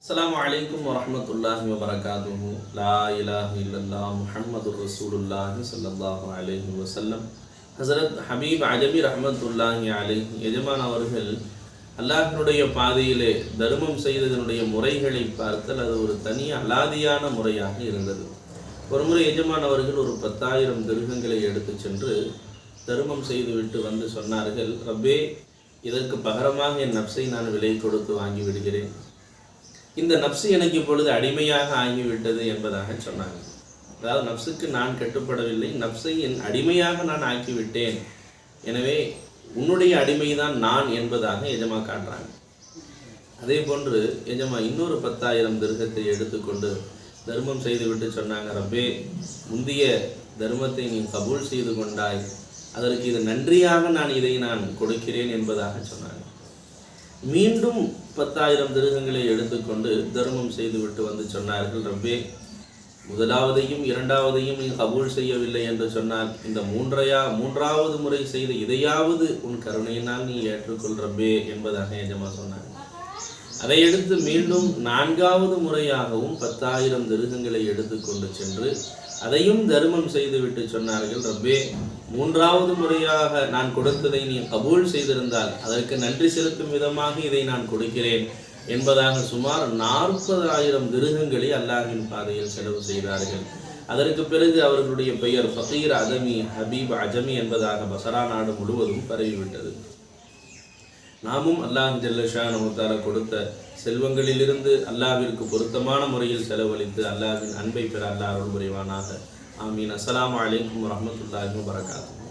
அஸ்ஸலாமு அலைக்கும் வரஹ்மத்துல்லாஹி வபரகாத்துஹு. லா இலாஹ இல்லல்லாஹ் முஹம்மதுர் ரசூலுல்லாஹி ஸல்லல்லாஹு அலைஹி வஸல்லம். ஹஸரத் ஹபீப் அஜமி ரஹ்மத்துல்லாஹி அலைஹி எஜமான் அவர்கள் அல்லாஹ்வினுடைய பாதையிலே தர்மம் செய்ததனுடைய முறைகளை பார்த்தால் அது ஒரு தனி அலாதியான முறையாக இருந்தது. ஒருமுறை எஜமான் அவர்கள் ஒரு 10,000 திருகங்களை எடுத்து சென்று தர்மம் செய்துவிட்டு வந்து சொன்னார்கள், ரப்பே, இதற்கு பகரமாக என் நப்சை நான் விலை கொடுத்து வாங்கி விடுகிறேன். இந்த நப்சு எனக்கு இப்பொழுது அடிமையாக ஆகிவிட்டது என்பதாக சொன்னாங்க. அதாவது நப்சுக்கு நான் கட்டுப்படவில்லை, நப்சை என் அடிமையாக நான் ஆக்கிவிட்டேன். எனவே உன்னுடைய அடிமைதான் நான் என்பதாக எஜமா காட்டுறாங்க. அதே போன்று எஜமா இன்னொரு 10,000 திருகத்தை எடுத்துக்கொண்டு தர்மம் செய்துவிட்டு சொன்னாங்க, ரப்பே, முந்திய தர்மத்தை நீ கபூல் செய்து கொண்டாய், அதற்கு இது நன்றியாக இதை நான் கொடுக்கிறேன் என்பதாக சொன்னாங்க. மீண்டும் 10,000 திருகங்களை எடுத்துக்கொண்டு தர்மம் செய்துவிட்டு வந்து சொன்னார்கள், ரப்பே, முதலாவதையும் இரண்டாவதையும் நீ கபூல் செய்யவில்லை என்று சொன்னால் இந்த மூன்றாவது முறை செய்த இதையாவது உன் கருணையினால் நீ ஏற்றுக்கொள் ரப்பே என்பதாக எஜமா சொன்னாங்க. அதையடுத்து மீண்டும் 4வது முறையாகவும் 10,000 திருகங்களை எடுத்துக்கொண்டு சென்று அதையும் தர்மம் செய்துவிட்டு சொன்னார்கள், ரப்பே, 3வது முறையாக நான் கொடுத்ததை நீ கபூல் செய்திருந்தால் அதற்கு நன்றி செலுத்தும் விதமாக இதை நான் கொடுக்கிறேன் என்பதாக சுமார் 40,000 திருகங்களை அல்லாஹ்வின் பாதையில் செலவு செய்தார்கள். அதற்கு பிறகு அவர்களுடைய பெயர் ஃபகீர் அதமி ஹபீப் அஜமி என்பதாக பசரா நாடு முழுவதும் பரவிவிட்டது. நாமும் அல்லாஹ் ஜல்ல ஷானஹு தஆலா கொடுத்த செல்வங்களிலிருந்து அல்லாஹ்விற்கு பொருத்தமான முறையில் செலவழித்து அல்லாஹ்வின் அன்பை பெற அல்லாஹ் அருள் புரிவானாக. ஆமீன். அஸ்ஸலாமு அலைக்கும் வரஹ்மத்துல்லாஹி வபரகாத்துஹு.